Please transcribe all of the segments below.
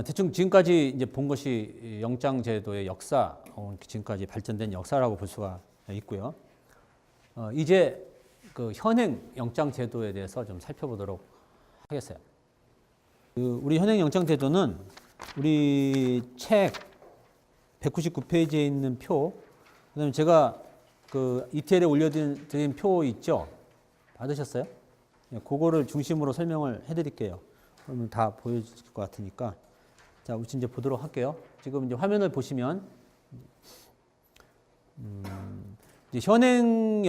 대충 지금까지 이제 본 것이 영장제도의 역사, 지금까지 발전된 역사라고 볼 수가 있고요. 이제 그 현행 영장제도에 대해서 좀 살펴보도록 하겠어요. 우리 현행 영장제도는 우리 책 199페이지에 있는 표, 그다음에 제가 그 ETL에 올려드린 표 있죠? 받으셨어요? 그거를 중심으로 설명을 해드릴게요. 그러면 다 보여질 것 같으니까. 자, 우선 이제 보도록 할게요. 지금 이제 화면을 보시면, 이제 현행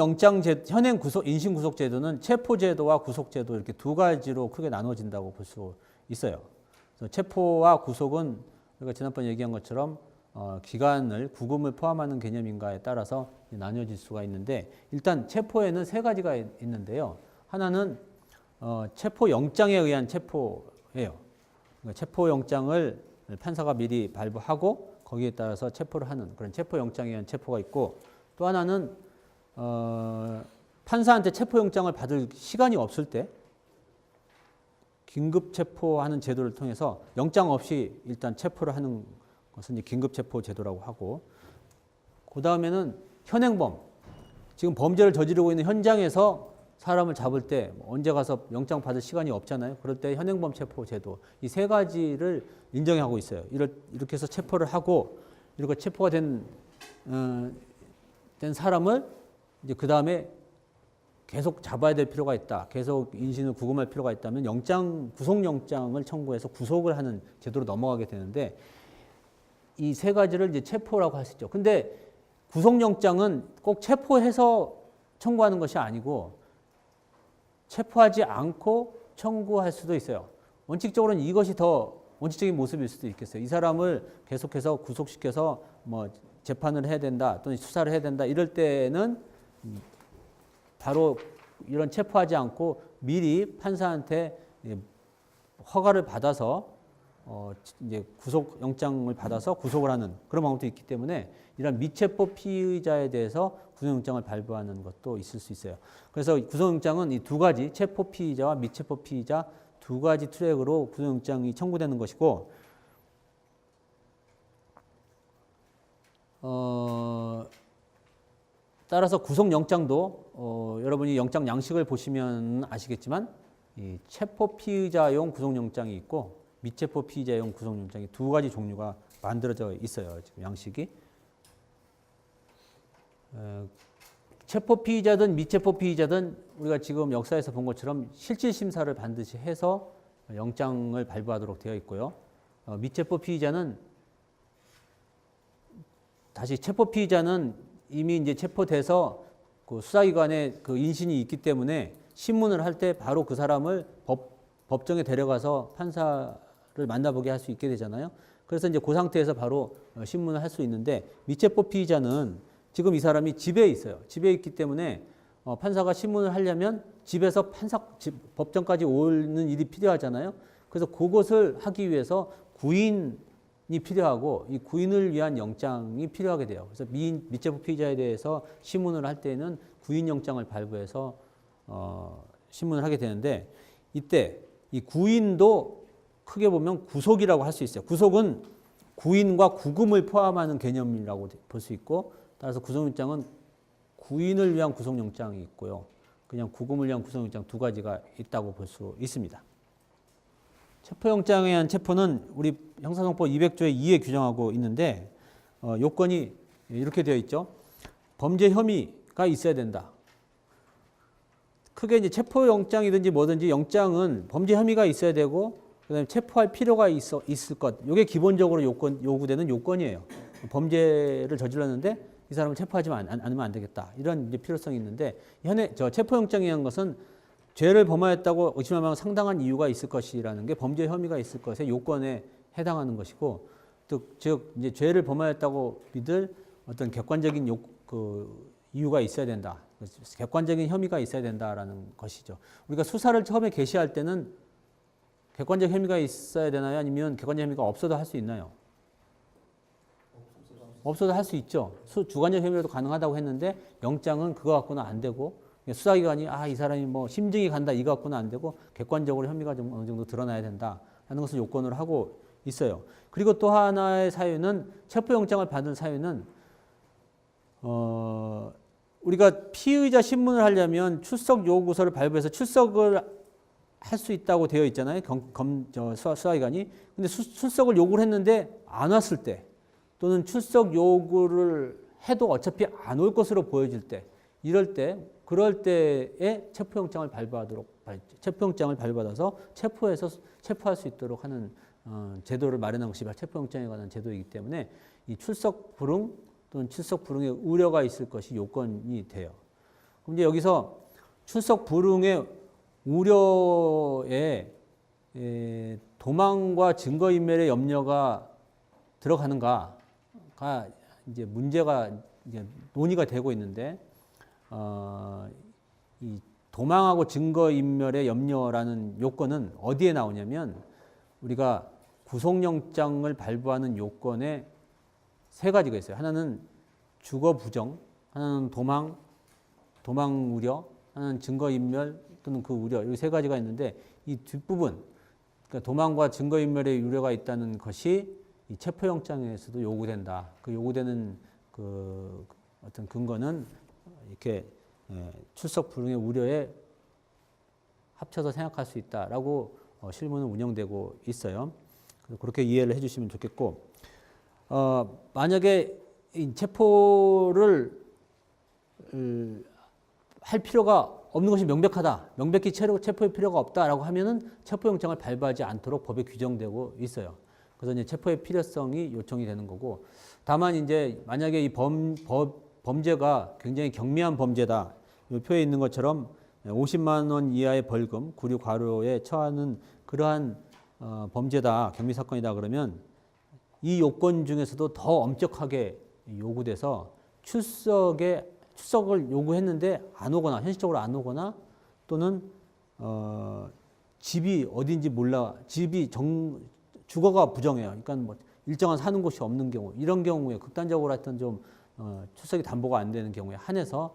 인신구속제도는 체포제도와 구속제도 이렇게 두 가지로 크게 나눠진다고 볼 수 있어요. 그래서 체포와 구속은 우리가 지난번에 얘기한 것처럼 기간을 구금을 포함하는 개념인가에 따라서 나뉘어질 수가 있는데, 일단 체포에는 세 가지가 있는데요. 하나는 체포영장에 의한 체포예요. 그러니까 체포영장을 판사가 미리 발부하고 거기에 따라서 체포를 하는 그런 체포영장에 의한 체포가 있고, 또 하나는 판사한테 체포영장을 받을 시간이 없을 때 긴급 체포하는 제도를 통해서 영장 없이 일단 체포를 하는 것은 이제 긴급 체포 제도라고 하고, 그 다음에는 현행범, 지금 범죄를 저지르고 있는 현장에서 사람을 잡을 때 언제 가서 영장 받을 시간이 없잖아요. 그럴 때 현행범 체포 제도, 이 세 가지를 인정하고 있어요. 이렇게 해서 체포를 하고, 이렇게 체포가 된 사람을 이제 그 다음에 계속 잡아야 될 필요가 있다. 계속 인신을 구금할 필요가 있다면 구속영장을 청구해서 구속을 하는 제도로 넘어가게 되는데, 이 세 가지를 이제 체포라고 할 수 있죠. 근데 구속영장은 꼭 체포해서 청구하는 것이 아니고 체포하지 않고 청구할 수도 있어요. 원칙적으로는 이것이 더 원칙적인 모습일 수도 있겠어요. 이 사람을 계속해서 구속시켜서 뭐 재판을 해야 된다 또는 수사를 해야 된다 이럴 때는 바로 이런 체포하지 않고 미리 판사한테 허가를 받아서 이제 구속영장을 받아서 구속을 하는 그런 방법도 있기 때문에, 이런 미체포 피의자에 대해서 구속영장을 발부하는 것도 있을 수 있어요. 그래서 구속영장은 이 두 가지, 체포 피의자와 미체포 피의자 두 가지 트랙으로 구속영장이 청구되는 것이고, 따라서 구속영장도 여러분이 영장 양식을 보시면 아시겠지만 이 체포 피의자용 구속영장이 있고 미체포 피의자용 구속영장이 두 가지 종류가 만들어져 있어요. 지금 양식이. 체포 피의자든 미체포 피의자든 우리가 지금 역사에서 본 것처럼 실질 심사를 반드시 해서 영장을 발부하도록 되어 있고요. 미체포 피의자는 다시 체포 피의자는 이미 이제 체포돼서 그 수사기관에 그 인신이 있기 때문에 신문을 할 때 바로 그 사람을 법정에 데려가서 판사를 만나보게 할 수 있게 되잖아요. 그래서 이제 그 상태에서 바로 신문을 할 수 있는데, 미체포 피의자는 지금 이 사람이 집에 있어요. 집에 있기 때문에 판사가 신문을 하려면 집에서 법정까지 오는 일이 필요하잖아요. 그래서 그것을 하기 위해서 구인이 필요하고 이 구인을 위한 영장이 필요하게 돼요. 그래서 미체포 피의자에 대해서 신문을 할 때는 구인 영장을 발부해서 신문을 하게 되는데, 이때 이 구인도 크게 보면 구속이라고 할 수 있어요. 구속은 구인과 구금을 포함하는 개념이라고 볼 수 있고, 따라서 구속영장은 구인을 위한 구속영장이 있고요. 그냥 구금을 위한 구속영장 두 가지가 있다고 볼 수 있습니다. 체포영장에 의한 체포는 우리 형사소송법 200조의 2에 규정하고 있는데, 요건이 이렇게 되어 있죠. 범죄 혐의가 있어야 된다. 크게 이제 체포영장이든지 뭐든지 영장은 범죄 혐의가 있어야 되고, 그다음에 체포할 필요가 있을 것. 이게 기본적으로 요구되는 요건이에요. 범죄를 저질렀는데 이 사람을 체포하지 않으면 안 되겠다. 이런 이제 필요성이 있는데, 체포영장에 의한 것은 죄를 범하였다고 의심하면 상당한 이유가 있을 것이라는 게 범죄 혐의가 있을 것의 요건에 해당하는 것이고, 즉 이제 죄를 범하였다고 믿을 어떤 객관적인 이유가 있어야 된다. 객관적인 혐의가 있어야 된다라는 것이죠. 우리가 수사를 처음에 개시할 때는 객관적 혐의가 있어야 되나요? 아니면 객관적 혐의가 없어도 할 수 있나요? 없어도 할 수 있죠. 주관적 혐의라도 가능하다고 했는데 영장은 그거 갖고는 안 되고, 수사기관이 이 사람이 뭐 심증이 간다 이거 갖고는 안 되고 객관적으로 혐의가 좀 어느 정도 드러나야 된다라는 것을 요건으로 하고 있어요. 그리고 또 하나의 사유는 체포영장을 받은 사유는 우리가 피의자 신문을 하려면 출석 요구서를 발부해서 출석을 할 수 있다고 되어 있잖아요. 수사기관이. 근데 출석을 요구를 했는데 안 왔을 때 또는 출석 요구를 해도 어차피 안 올 것으로 보여질 때 그럴 때에 체포영장을 발부받아서 체포할 수 있도록 하는 제도를 마련한 것이 바로 체포영장에 관한 제도이기 때문에 이 출석 불응 또는 출석 불응의 우려가 있을 것이 요건이 돼요. 그럼 이제 여기서 출석 불응의 우려에 도망과 증거인멸의 염려가 들어가는가가 이제 문제가 이제 논의가 되고 있는데 이 도망하고 증거인멸의 염려라는 요건은 어디에 나오냐면 우리가 구속영장을 발부하는 요건에 세 가지가 있어요. 하나는 주거 부정, 하나는 도망 우려, 하나는 증거인멸 또는 그 우려, 이 세 가지가 있는데 이 뒷부분, 그러니까 도망과 증거인멸의 우려가 있다는 것이 이 체포영장에서도 요구된다. 그 요구되는 그 어떤 근거는 이렇게 출석 불응의 우려에 합쳐서 생각할 수 있다라고 실무는 운영되고 있어요. 그렇게 이해를 해주시면 좋겠고, 만약에 이 체포를 할 필요가 없는 것이 명백하다. 명백히 체포의 필요가 없다라고 하면은 체포영장을 발부하지 않도록 법에 규정되고 있어요. 그래서 이제 체포의 필요성이 요청이 되는 거고, 다만 이제 만약에 이 범죄가 굉장히 경미한 범죄다. 이 표에 있는 것처럼 50만 원 이하의 벌금, 구류 과료에 처하는 그러한 범죄다, 경미 사건이다 그러면 이 요건 중에서도 더 엄격하게 요구돼서 출석을 요구했는데 안 오거나 현실적으로 안 오거나 또는 집이 어딘지 몰라 주거가 부정해요. 그러니까 뭐 일정한 사는 곳이 없는 경우 이런 경우에 극단적으로 하여튼 좀 출석이 담보가 안 되는 경우에 한해서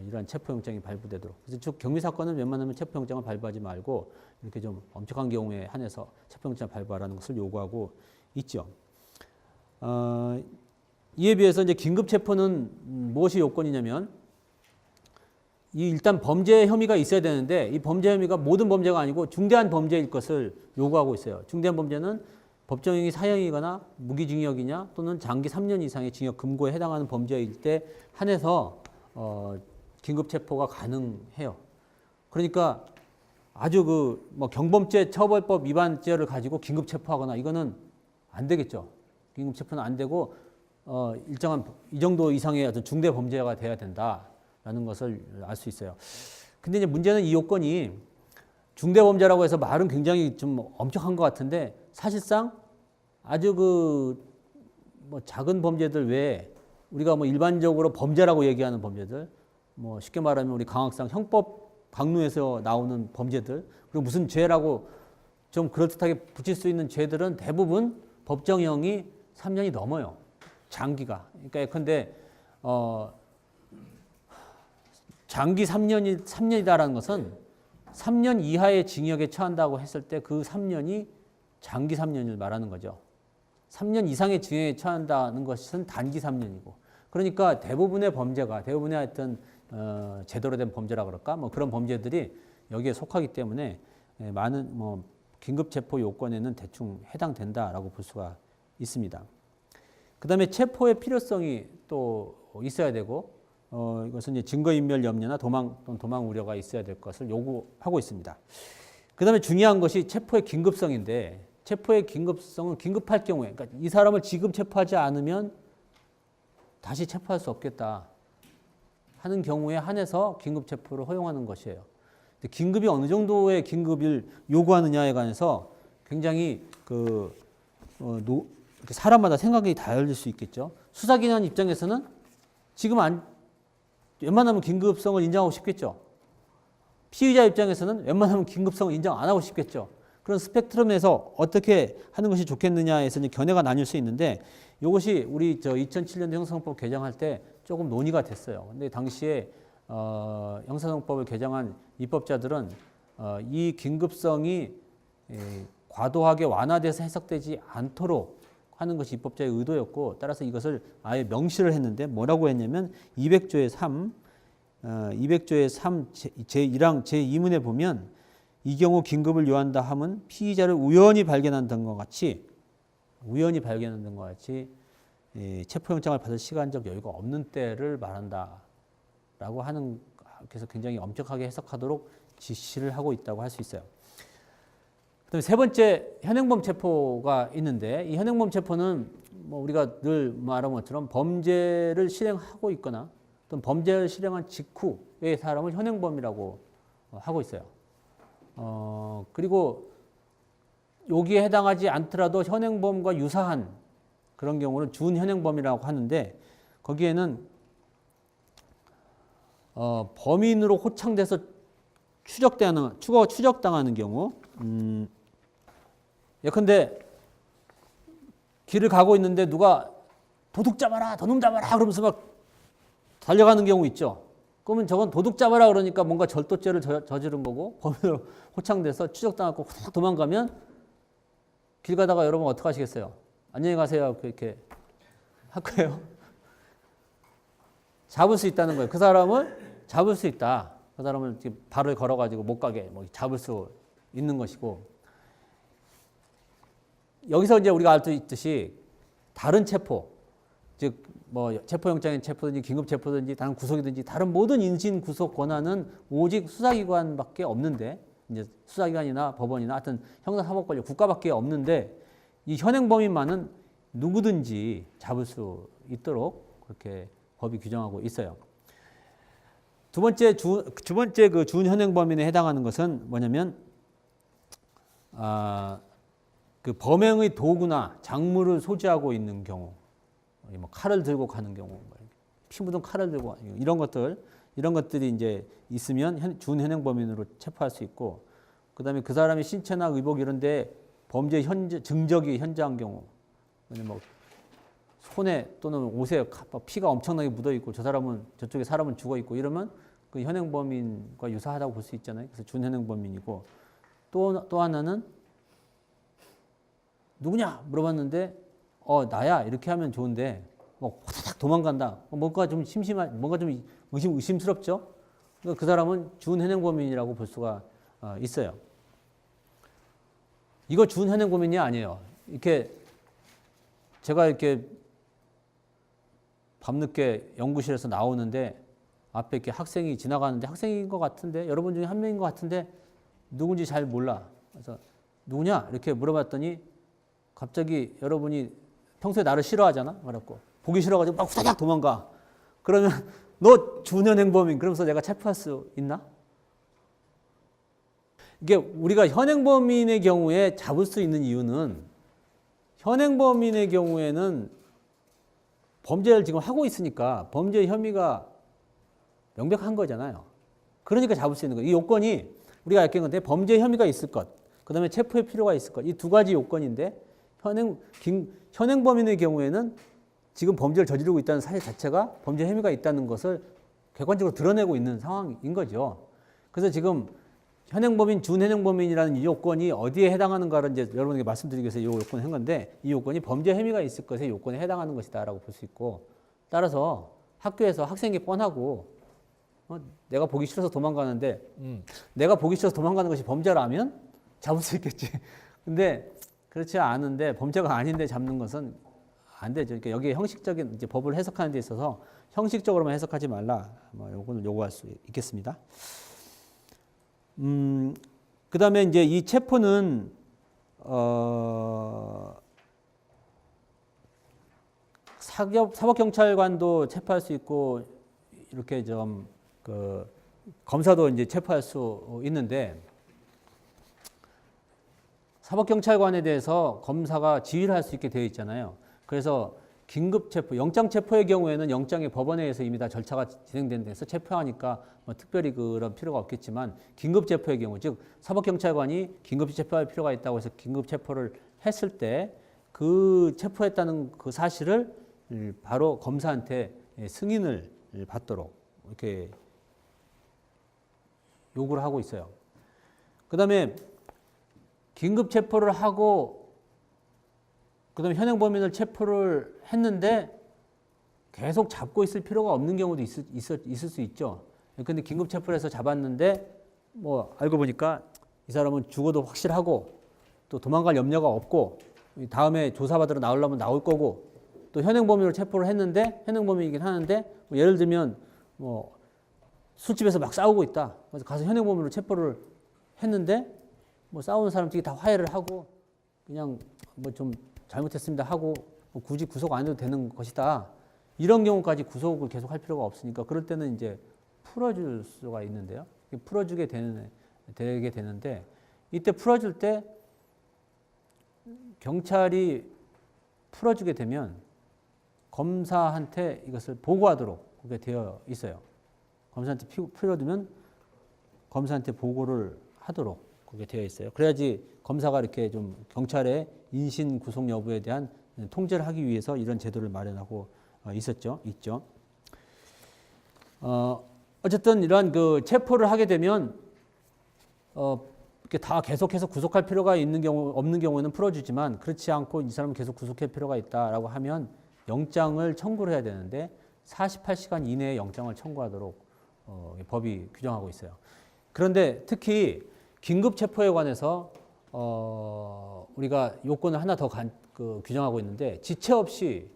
이러한 체포영장이 발부되도록. 그래서 경미 사건은 웬만하면 체포영장을 발부하지 말고 이렇게 좀 엄격한 경우에 한해서 체포영장 발부하라는 것을 요구하고 있죠. 이에 비해서 이제 긴급 체포는 무엇이 요건이냐면 일단 범죄 혐의가 있어야 되는데 이 범죄 혐의가 모든 범죄가 아니고 중대한 범죄일 것을 요구하고 있어요. 중대한 범죄는 법정형이 사형이거나 무기징역이냐 또는 장기 3년 이상의 징역 금고에 해당하는 범죄일 때 한해서 긴급 체포가 가능해요. 그러니까 아주 뭐 경범죄 처벌법 위반죄를 가지고 긴급 체포하거나 이거는 안 되겠죠. 긴급 체포는 안 되고 일정한 이 정도 이상의 어떤 중대 범죄가 돼야 된다라는 것을 알 수 있어요. 근데 이제 문제는 이 요건이 중대 범죄라고 해서 말은 굉장히 좀 엄격한 것 같은데 사실상 아주 뭐 작은 범죄들 외에 우리가 뭐 일반적으로 범죄라고 얘기하는 범죄들, 뭐 쉽게 말하면 우리 강학상 형법 강루에서 나오는 범죄들, 그리고 무슨 죄라고 좀 그럴듯하게 붙일 수 있는 죄들은 대부분 법정형이 3년이 넘어요. 장기가. 그러니까 예컨대 장기 3년이다라는 것은 3년 이하의 징역에 처한다고 했을 때 그 3년이 장기 3년을 말하는 거죠. 3년 이상의 징역에 처한다는 것은 단기 3년이고. 그러니까 대부분의 범죄가 대부분의 하여튼 제대로 된 범죄라 그럴까? 뭐 그런 범죄들이 여기에 속하기 때문에 많은 뭐 긴급 체포 요건에는 대충 해당된다라고 볼 수가 있습니다. 그다음에 체포의 필요성이 또 있어야 되고 이것은 이제 증거인멸 염려나 도망 우려가 있어야 될 것을 요구하고 있습니다. 그다음에 중요한 것이 체포의 긴급성인데 체포의 긴급성은 긴급할 경우에 그러니까 이 사람을 지금 체포하지 않으면 다시 체포할 수 없겠다 하는 경우에 한해서 긴급 체포를 허용하는 것이에요. 긴급이 어느 정도의 긴급을 요구하느냐에 관해서 굉장히 사람마다 생각이 달릴 수 있겠죠. 수사기관 입장에서는 지금 웬만하면 긴급성을 인정하고 싶겠죠. 피의자 입장에서는 웬만하면 긴급성을 인정 안 하고 싶겠죠. 그런 스펙트럼에서 어떻게 하는 것이 좋겠느냐에서 이제 견해가 나뉠 수 있는데 이것이 우리 2007년도 형사소송법 개정할 때 조금 논의가 됐어요. 근데 당시에 형사소송법을 개정한 입법자들은 이 긴급성이 과도하게 완화돼서 해석되지 않도록 하는 것이 입법자의 의도였고 따라서 이것을 아예 명시를 했는데 뭐라고 했냐면 200조의 3, 200조의 3 제1항 제2문에 보면 이 경우 긴급을 요한다 함은 피의자를 우연히 발견한 등과 같이 체포영장을 받을 시간적 여유가 없는 때를 말한다라고 하는 그래서 굉장히 엄격하게 해석하도록 지시를 하고 있다고 할 수 있어요. 그다음에 세 번째 현행범 체포가 있는데 이 현행범 체포는 뭐 우리가 늘 말한 것처럼 범죄를 실행하고 있거나 또는 범죄를 실행한 직후의 사람을 현행범이라고 하고 있어요. 그리고 여기에 해당하지 않더라도 현행범과 유사한 그런 경우는 준현행범이라고 하는데 거기에는 범인으로 호창돼서 추적당하는 경우 예컨대 길을 가고 있는데 누가 도둑 잡아라 도둑 잡아라 그러면서 막 달려가는 경우 있죠. 그러면 저건 도둑 잡아라 그러니까 뭔가 절도죄를 저지른 거고 범인으로 호창돼서 추적당하고 훅 도망가면 길 가다가 여러분 어떻게 하시겠어요? 안녕히 가세요 이렇게 할 거예요. 잡을 수 있다는 거예요. 그 사람을 잡을 수 있다. 그 사람을 발을 걸어가지고 못 가게 잡을 수 있는 것이고 여기서 이제 우리가 알 수 있듯이 다른 체포, 즉 뭐 체포영장인 체포든지 긴급체포든지 다른 구속이든지 다른 모든 인신 구속 권한은 오직 수사기관밖에 없는데 이제 수사기관이나 법원이나 하여튼 형사사법권력 국가밖에 없는데 이 현행범인만은 누구든지 잡을 수 있도록 그렇게 법이 규정하고 있어요. 두 번째 그 준현행범인에 해당하는 것은 뭐냐면 그 범행의 도구나 작물을 소지하고 있는 경우, 뭐 칼을 들고 가는 경우, 피 묻은 칼을 들고 이런 것들이 이제 있으면 준현행범인으로 체포할 수 있고, 그다음에 그 사람의 신체나 의복 이런데 범죄 증적이 현저한 경우, 뭐 손에 또는 옷에 피가 엄청나게 묻어 있고 저쪽에 사람은 죽어 있고 이러면 그 현행범인과 유사하다고 볼 수 있잖아요. 그래서 준현행범인이고 또 하나는 누구냐 물어봤는데 나야 이렇게 하면 좋은데 뭐 호다닥 도망간다. 뭔가 좀 뭔가 좀 의심스럽죠. 그 사람은 준현행범인이라고 볼 수가 있어요. 이거 준현행범인이 아니에요. 제가 이렇게 밤늦게 연구실에서 나오는데 앞에 이렇게 학생이 지나가는데 학생인 것 같은데 여러분 중에 한 명인 것 같은데 누군지 잘 몰라. 그래서 누구냐 이렇게 물어봤더니 갑자기 여러분이 평소에 나를 싫어하잖아. 그래갖고 보기 싫어가지고 막 후다닥 도망가. 그러면 너 준현행범인 그러면서 내가 체포할 수 있나? 이게 우리가 현행범인의 경우에 잡을 수 있는 이유는 현행범인의 경우에는 범죄를 지금 하고 있으니까 범죄 혐의가 명백한 거잖아요. 그러니까 잡을 수 있는 거예요. 이 요건이 우리가 알게 건데 범죄 혐의가 있을 것, 그 다음에 체포의 필요가 있을 것. 이 두 가지 요건인데 현행범인의 경우에는 지금 범죄를 저지르고 있다는 사실 자체가 범죄 혐의가 있다는 것을 객관적으로 드러내고 있는 상황인 거죠. 그래서 지금 현행범인, 준현행범인이라는 이 요건이 어디에 해당하는가를 이제 여러분에게 말씀드리기 위해서 이 요건을 한 건데 이 요건이 범죄 혐의가 있을 것의 요건에 해당하는 것이다라고 볼 수 있고 따라서 학교에서 학생이 뻔하고 내가 보기 싫어서 도망가는데 내가 보기 싫어서 도망가는 것이 범죄라면 잡을 수 있겠지. 근데 그렇지 않은데 범죄가 아닌데 잡는 것은 안 되죠. 그러니까 여기에 형식적인 이제 법을 해석하는 데 있어서 형식적으로만 해석하지 말라. 뭐 요거는 요구할 수 있겠습니다. 그다음에 이제 이 체포는 사법경찰관도 체포할 수 있고 이렇게 좀 그 검사도 이제 체포할 수 있는데 사법경찰관에 대해서 검사가 지휘를 할 수 있게 되어 있잖아요. 그래서 긴급체포, 영장체포의 경우에는 영장이 법원에 의해서 이미 다 절차가 진행된 데서 체포하니까 뭐 특별히 그런 필요가 없겠지만 긴급체포의 경우, 즉 사법경찰관이 긴급 체포할 필요가 있다고 해서 긴급체포를 했을 때 그 체포했다는 그 사실을 바로 검사한테 승인을 받도록 이렇게 요구를 하고 있어요. 그 다음에 긴급 체포를 하고 그다음에 현행 범인을 체포를 했는데 계속 잡고 있을 필요가 없는 경우도 있을 수 있죠. 근데 긴급 체포를 해서 잡았는데 뭐 알고 보니까 이 사람은 죽어도 확실하고 또 도망갈 염려가 없고 다음에 조사받으러 나오려면 나올 거고 또 현행 범인을 체포를 했는데 현행 범인이긴 하는데 뭐 예를 들면 뭐 술집에서 막 싸우고 있다. 그래서 가서 현행 범인으로 체포를 했는데 뭐 싸우는 사람들이 다 화해를 하고 그냥 뭐 좀 잘못했습니다 하고 뭐 굳이 구속 안 해도 되는 것이다. 이런 경우까지 구속을 계속 할 필요가 없으니까 그럴 때는 이제 풀어줄 수가 있는데요. 풀어주게 되게 되는데 이때 풀어줄 때 경찰이 풀어주게 되면 검사한테 이것을 보고하도록 그게 되어 있어요. 검사한테 풀어두면 검사한테 보고를 하도록 그게 되어 있어요. 그래야지 검사가 이렇게 좀 경찰의 인신 구속 여부에 대한 통제를 하기 위해서 이런 제도를 마련하고 있죠. 어쨌든 이러한 그 체포를 하게 되면 이렇게 다 계속해서 구속할 필요가 없는 경우는 풀어주지만 그렇지 않고 이 사람은 계속 구속할 필요가 있다라고 하면 영장을 청구를 해야 되는데 48시간 이내에 영장을 청구하도록 법이 규정하고 있어요. 그런데 특히 긴급 체포에 관해서 우리가 요건을 하나 더 규정하고 있는데 지체 없이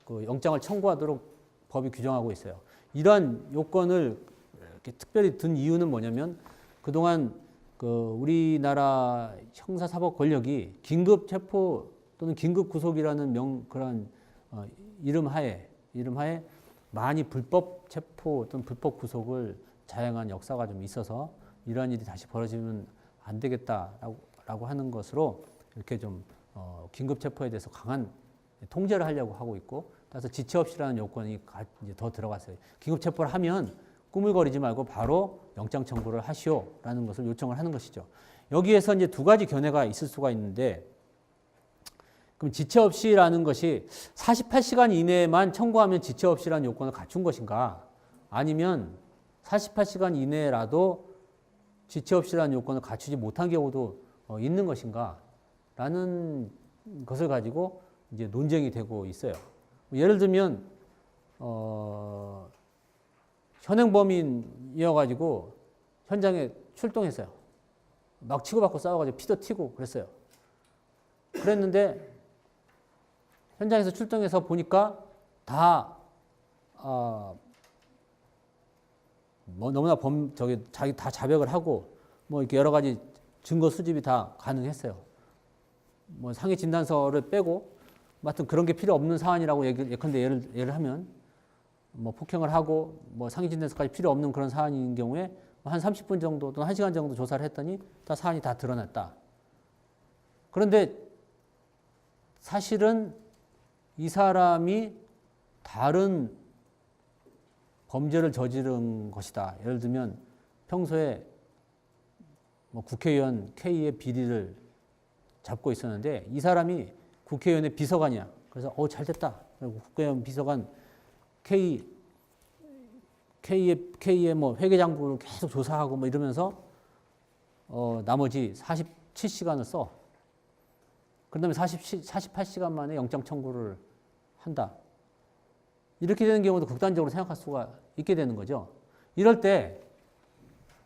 그 영장을 청구하도록 법이 규정하고 있어요. 이러한 요건을 이렇게 특별히 둔 이유는 뭐냐면 그동안 우리나라 형사사법 권력이 긴급 체포 또는 긴급 구속이라는 그런 이름하에 많이 불법 체포 또는 불법 구속을 자행한 역사가 좀 있어서 이러한 일이 다시 벌어지면 안 되겠다라고 하는 것으로 이렇게 좀 긴급 체포에 대해서 강한 통제를 하려고 하고 있고 따라서 지체 없이라는 요건이 이제 더 들어갔어요. 긴급 체포를 하면 꾸물거리지 말고 바로 영장 청구를 하시오라는 것을 요청을 하는 것이죠. 여기에서 이제 두 가지 견해가 있을 수가 있는데 그럼 지체 없이라는 것이 48시간 이내에만 청구하면 지체 없이라는 요건을 갖춘 것인가 아니면 48시간 이내라도 지체 없이라는 요건을 갖추지 못한 경우도 있는 것인가 라는 것을 가지고 이제 논쟁이 되고 있어요. 예를 들면 현행범인이어가지고 현장에 출동했어요. 막 치고받고 싸워가지고 피도 튀고 그랬어요. 그랬는데 현장에서 출동해서 보니까 다 뭐 너무나 자기 다 자백을 하고 뭐 이렇게 여러 가지 증거 수집이 다 가능했어요. 뭐 상해 진단서를 빼고 하여튼 그런 게 필요 없는 사안이라고 예컨대 예를 하면 뭐 폭행을 하고 뭐 상해 진단서까지 필요 없는 그런 사안인 경우에 한 30분 정도 또는 1시간 정도 조사를 했더니 다 사안이 다 드러났다. 그런데 사실은 이 사람이 다른 범죄를 저지른 것이다. 예를 들면 평소에 뭐 국회의원 K의 비리를 잡고 있었는데 이 사람이 국회의원의 비서관이야. 그래서 잘 됐다. 국회의원 비서관 K의 뭐 회계장부를 계속 조사하고 뭐 이러면서 나머지 47시간을 써. 그다음에 48시간 만에 영장 청구를 한다. 이렇게 되는 경우도 극단적으로 생각할 수가 있게 되는 거죠. 이럴 때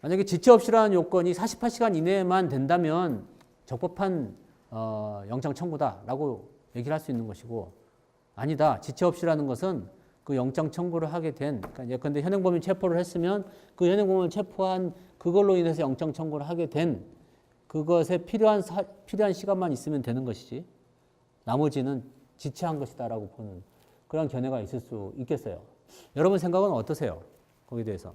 만약에 지체 없이라는 요건이 48시간 이내에만 된다면 적법한 영장 청구다라고 얘기를 할 수 있는 것이고 아니다. 지체 없이라는 것은 그 영장 청구를 하게 된 그러니까 예컨대 현행범인 체포를 했으면 그 현행범인을 체포한 그걸로 인해서 영장 청구를 하게 된 그것에 필요한 시간만 있으면 되는 것이지 나머지는 지체한 것이다라고 보는 그런 견해가 있을 수 있겠어요. 여러분 생각은 어떠세요? 거기에 대해서.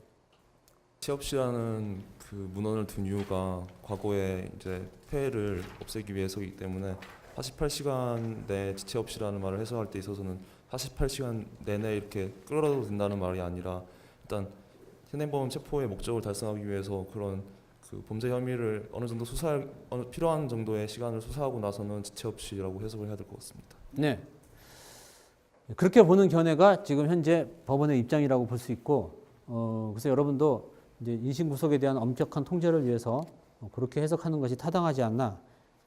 지체 없이라는 그 문헌을 둔 이유가 과거에 이제 폐해를 없애기 위해서이기 때문에 48시간 내 지체 없이라는 말을 해석할 때 있어서는 48시간 내내 이렇게 끌어도 된다는 말이 아니라 일단 현행범 체포의 목적을 달성하기 위해서 그런 그 범죄 혐의를 어느 정도 필요한 정도의 시간을 수사하고 나서는 지체 없이라고 해석을 해야 될 것 같습니다. 네. 그렇게 보는 견해가 지금 현재 법원의 입장이라고 볼 수 있고, 그래서 여러분도 이제 인신구속에 대한 엄격한 통제를 위해서 그렇게 해석하는 것이 타당하지 않나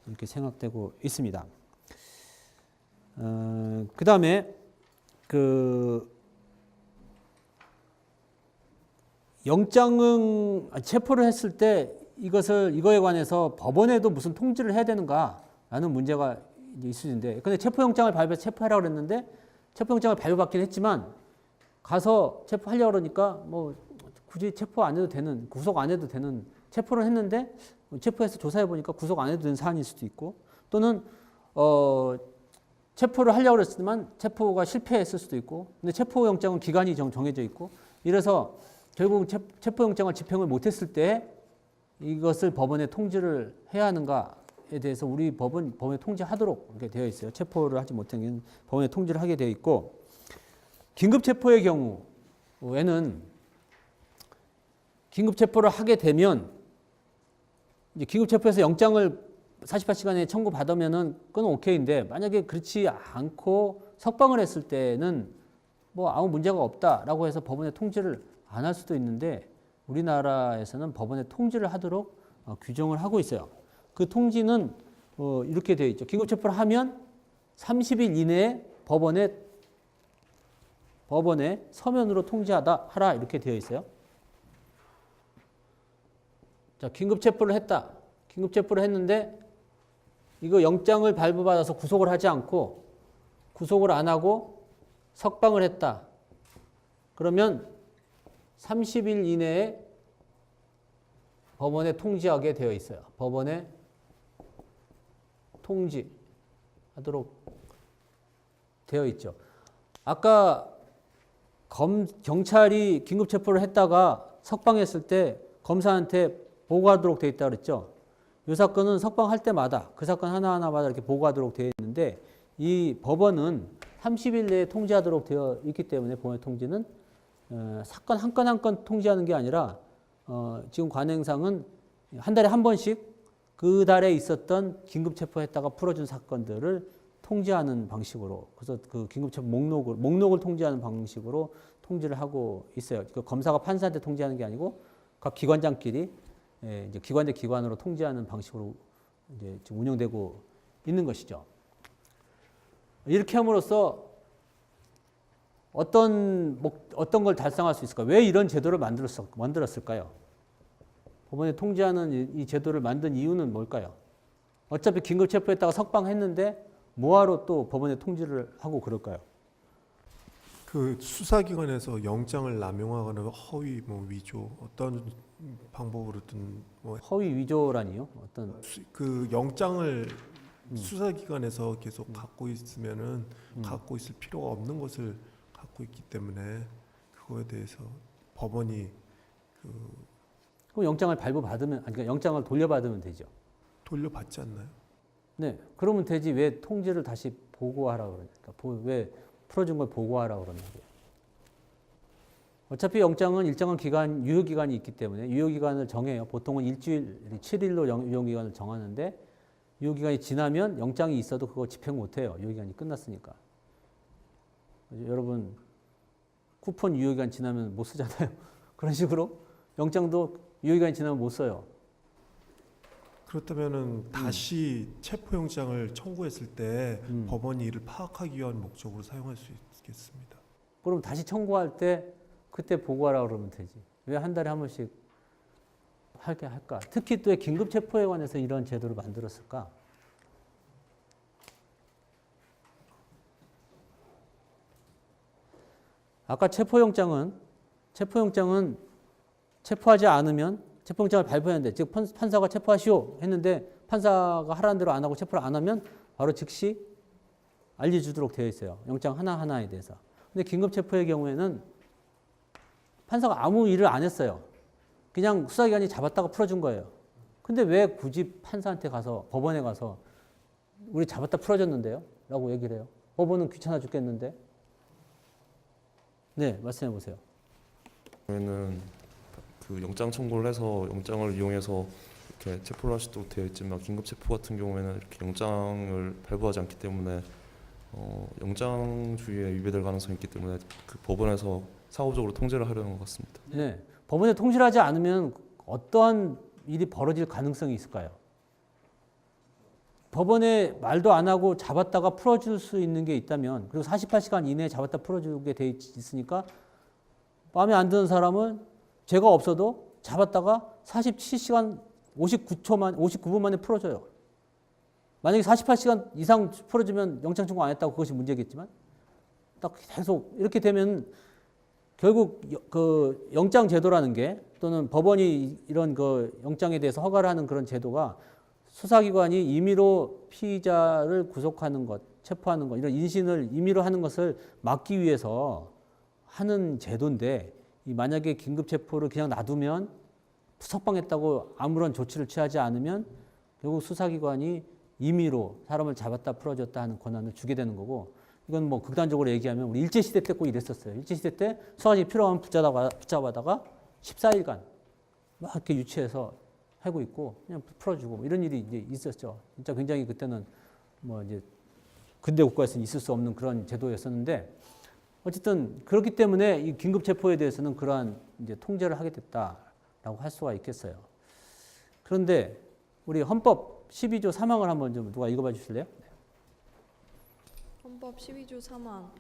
이렇게 생각되고 있습니다. 그 다음에 영장은 체포를 했을 때 이거에 관해서 법원에도 무슨 통지를 해야 되는가라는 문제가 이제 있으신데, 근데 체포영장을 발부해서 체포하라고 그랬는데 체포영장을 발부받긴 했지만 가서 체포하려고 그러니까 뭐 굳이 체포 안 해도 되는, 구속 안 해도 되는, 체포를 했는데 체포해서 조사해 보니까 구속 안 해도 되는 사안일 수도 있고, 또는 체포를 하려고 그랬지만 체포가 실패했을 수도 있고, 근데 체포영장은 기간이 정해져 있고, 이래서 결국 체포영장을 집행을 못했을 때 이것을 법원에 통지를 해야 하는가에 대해서 우리 법은 법원에 통지하도록 이렇게 되어 있어요. 체포를 하지 못하면 법원에 통지를 하게 되어 있고, 긴급체포의 경우에는 긴급체포를 하게 되면 이제 긴급체포해서 영장을 48시간에 청구받으면은 그건 오케이인데, 만약에 그렇지 않고 석방을 했을 때는 뭐 아무 문제가 없다라고 해서 법원에 통지를 안 할 수도 있는데, 우리나라에서는 법원에 통지를 하도록 규정을 하고 있어요. 그 통지는 이렇게 되어 있죠. 긴급체포를 하면 30일 이내에 법원에 서면으로 통지하라 이렇게 되어 있어요. 자, 긴급체포를 했다. 긴급체포를 했는데 이거 영장을 발부받아서 구속을 하지 않고, 구속을 안 하고 석방을 했다. 그러면 30일 이내에 법원에 통지하게 되어 있어요. 법원에 통지하도록 되어 있죠. 아까 경찰이 긴급체포를 했다가 석방했을 때 검사한테 보고하도록 되어 있다고 그랬죠. 이 사건은 석방할 때마다 그 사건 하나하나마다 이렇게 보고하도록 되어 있는데, 이 법원은 30일 내에 통지하도록 되어 있기 때문에 법원의 통지는 사건 한 건 한 건 통지하는 게 아니라 지금 관행상은 한 달에 한 번씩 그 달에 있었던 긴급체포했다가 풀어준 사건들을 통지하는 방식으로, 그래서 그 긴급체포 목록을 통지하는 방식으로 통지를 하고 있어요. 그 검사가 판사한테 통지하는 게 아니고 각 기관장끼리 이제 기관 대 기관으로 통지하는 방식으로 이제 지금 운영되고 있는 것이죠. 이렇게 함으로써 어떤 걸 달성할 수 있을까? 왜 이런 제도를 만들었을까요? 법원에 통지하는 이 제도를 만든 이유는 뭘까요? 어차피 긴급체포했다가 석방했는데 뭐하러 또 법원에 통지를 하고 그럴까요? 그 수사기관에서 영장을 남용하거나 허위, 위조, 어떤 방법으로든 허위 위조라니요? 어떤 그 영장을 수사기관에서 계속 갖고 있으면은 갖고 있을 필요가 없는 것을 갖고 있기 때문에, 그거에 대해서 법원이 그럼 영장을 발부받으면, 그러니까 영장을 돌려받으면 되죠. 돌려받지 않나요? 네, 그러면 되지 왜 통지를 다시 보고하라고 그러니까 왜 풀어준 걸 보고하라고 그러는 거예요. 어차피 영장은 일정한 기간, 유효기간이 있기 때문에 유효기간을 정해요. 보통은 일주일, 7일로 유효기간을 정하는데, 유효기간이 지나면 영장이 있어도 그거 집행 못해요. 유효기간이 끝났으니까. 여러분 쿠폰 유효기간 지나면 못 쓰잖아요. 그런 식으로 영장도 유효기간이 지나면 못 써요. 그렇다면은 다시 체포영장을 청구했을 때 법원이 이를 파악하기 위한 목적으로 사용할 수 있겠습니다. 그럼 다시 청구할 때 그때 보고하라고 그러면 되지. 왜 한 달에 한 번씩 할까? 특히 또 긴급체포에 관해서 이런 제도를 만들었을까? 아까 체포영장은 체포하지 않으면, 체포영장을 발부했는데, 즉 판사가 체포하시오 했는데 판사가 하라는 대로 안 하고 체포를 안 하면 바로 즉시 알려주도록 되어 있어요. 영장 하나하나에 대해서. 근데 긴급체포의 경우에는 판사가 아무 일을 안 했어요. 그냥 수사기관이 잡았다가 풀어준 거예요. 근데 왜 굳이 판사한테 가서, 법원에 가서 우리 잡았다 풀어줬는데요? 라고 얘기를 해요. 법원은 귀찮아 죽겠는데. 네, 말씀해 보세요. 저희는 그 영장 청구를 해서 영장을 이용해서 이렇게 체포를 할 수도 되어 있지만, 긴급 체포 같은 경우에는 이렇게 영장을 발부하지 않기 때문에 영장주의에 위배될 가능성이 있기 때문에 그 법원에서 사후적으로 통제를 하려는 것 같습니다. 네, 법원에 통지를 하지 않으면 어떠한 일이 벌어질 가능성이 있을까요? 법원에 말도 안 하고 잡았다가 풀어줄 수 있는 게 있다면, 그리고 48시간 이내에 잡았다 풀어주게 돼 있으니까 마음에 안 드는 사람은 죄가 없어도 잡았다가 47시간 59분 만에 풀어줘요. 만약에 48시간 이상 풀어주면 영장 청구 안 했다고 그것이 문제겠지만, 딱 계속 이렇게 되면 결국 그 영장 제도라는 게, 또는 법원이 이런 그 영장에 대해서 허가를 하는 그런 제도가 수사기관이 임의로 피의자를 구속하는 것, 체포하는 것, 이런 인신을 임의로 하는 것을 막기 위해서 하는 제도인데, 이 만약에 긴급 체포를 그냥 놔두면 석방했다고 아무런 조치를 취하지 않으면 결국 수사기관이 임의로 사람을 잡았다 풀어줬다 하는 권한을 주게 되는 거고, 이건 뭐 극단적으로 얘기하면 우리 일제시대 때 꼭 이랬었어요. 일제시대 때 수사관이 필요하면 붙잡아다가 14일간 막 이렇게 유치해서 하고 있고 그냥 풀어주고 이런 일이 이제 있었죠. 진짜 굉장히 그때는 뭐 이제 근대 국가에서는 있을 수 없는 그런 제도였었는데, 어쨌든 그렇기 때문에 이 긴급 체포에 대해서는 그러한 이제 통제를 하게 됐다라고 할 수가 있겠어요. 그런데 우리 헌법 12조 3항을 한번 좀 누가 읽어봐 주실래요? 헌법 12조 3항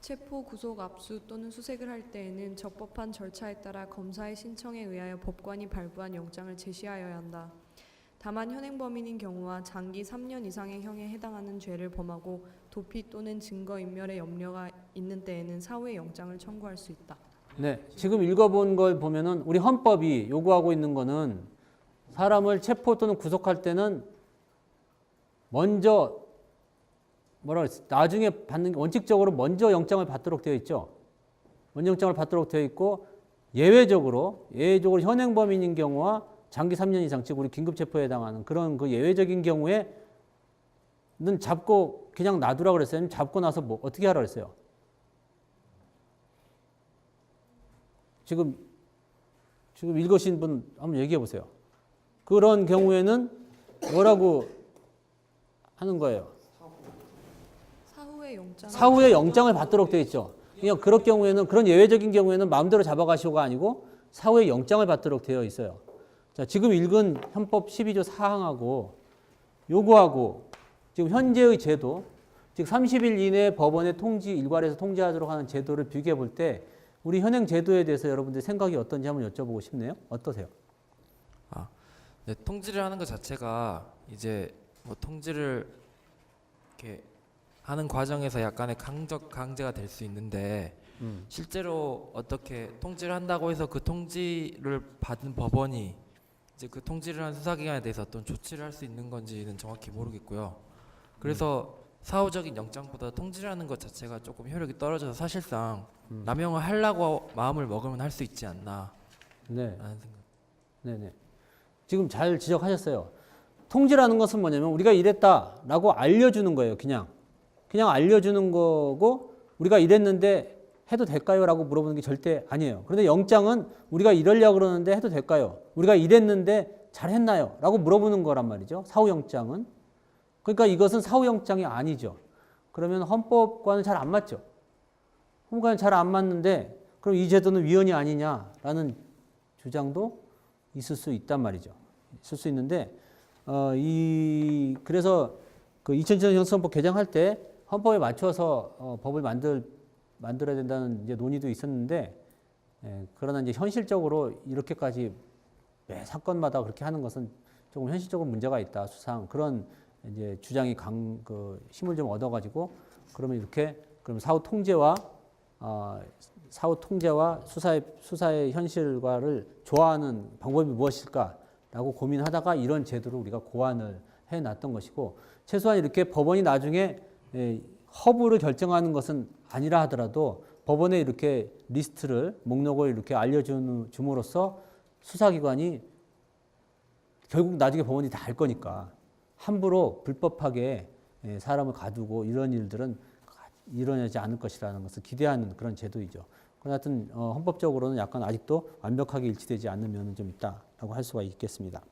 체포, 구속, 압수 또는 수색을 할 때에는 적법한 절차에 따라 검사의 신청에 의하여 법관이 발부한 영장을 제시하여야 한다. 다만 현행범인인 경우와 장기 3년 이상의 형에 해당하는 죄를 범하고 도피 또는 증거인멸의 염려가 있는 때에는 사후에 영장을 청구할 수 있다. 네, 지금 읽어본 걸 보면은 우리 헌법이 요구하고 있는 거는 사람을 체포 또는 구속할 때는 먼저 나중에 받는 게 원칙적으로 먼저 영장을 받도록 되어 있죠. 먼저 영장을 받도록 되어 있고, 예외적으로 현행범인인 경우와 장기 3년 이상, 즉 우리 긴급체포에 해당하는 그런 그 예외적인 경우에는 잡고 그냥 놔두라 그랬어요. 잡고 나서 뭐 어떻게 하라 그랬어요? 지금 읽으신 분 한번 얘기해 보세요. 그런 경우에는 뭐라고 하는 거예요? 사후에 영장을 받도록 되어 있죠. 그냥 그럴 경우에는, 그런 예외적인 경우에는 마음대로 잡아가시오가 아니고 사후에 영장을 받도록 되어 있어요. 자, 지금 읽은 헌법 12조 4항하고 요구하고 지금 현재의 제도, 즉 30일 이내에 법원의 일괄해서 통지하도록 하는 제도를 비교해 볼 때 우리 현행 제도에 대해서 여러분들 생각이 어떤지 한번 여쭤보고 싶네요. 어떠세요? 네, 통지를 하는 것 자체가 이제 뭐 통지를 이렇게 하는 과정에서 약간의 강제가 될 수 있는데, 실제로 어떻게 통지를 한다고 해서 그 통지를 받은 법원이 이제 그 통지를 한 수사기관에 대해서 어떤 조치를 할 수 있는 건지는 정확히 모르겠고요. 그래서 사후적인 영장보다 통지를 하는 것 자체가 조금 효력이 떨어져서 사실상 남용을 하려고 마음을 먹으면 할 수 있지 않나 네. 라는 생각. 네네. 지금 잘 지적하셨어요. 통지라는 것은 뭐냐면 우리가 이랬다라고 알려주는 거예요. 그냥 알려주는 거고, 우리가 이랬는데 해도 될까요? 라고 물어보는 게 절대 아니에요. 그런데 영장은 우리가 이러려고 그러는데 해도 될까요? 우리가 이랬는데 잘했나요? 라고 물어보는 거란 말이죠. 사후영장은. 그러니까 이것은 사후영장이 아니죠. 그러면 헌법과는 잘 안 맞죠. 헌법과는 잘 안 맞는데 그럼 이 제도는 위헌이 아니냐라는 주장도 있을 수 있단 말이죠. 있을 수 있는데 그래서 그 2007년 형사헌법 개정할 때 헌법에 맞춰서 법을 만들어야 된다는 이제 논의도 있었는데, 그러나 이제 현실적으로 이렇게까지 매 사건마다 그렇게 하는 것은 조금 현실적으로 문제가 있다. 수상 그런 이제 주장이 힘을 좀 얻어가지고, 그러면 그럼 사후 통제와 수사의 현실과를 조화하는 방법이 무엇일까라고 고민하다가 이런 제도를 우리가 고안을 해놨던 것이고, 최소한 이렇게 법원이 나중에 허브를 결정하는 것은 아니라 하더라도 법원에 이렇게 목록을 이렇게 알려줌으로써 수사기관이 결국 나중에 법원이 다 알 거니까 함부로 불법하게 사람을 가두고 이런 일들은 일어나지 않을 것이라는 것을 기대하는 그런 제도이죠. 그러나 하여튼 헌법적으로는 약간 아직도 완벽하게 일치되지 않는 면은 좀 있다라고 할 수가 있겠습니다.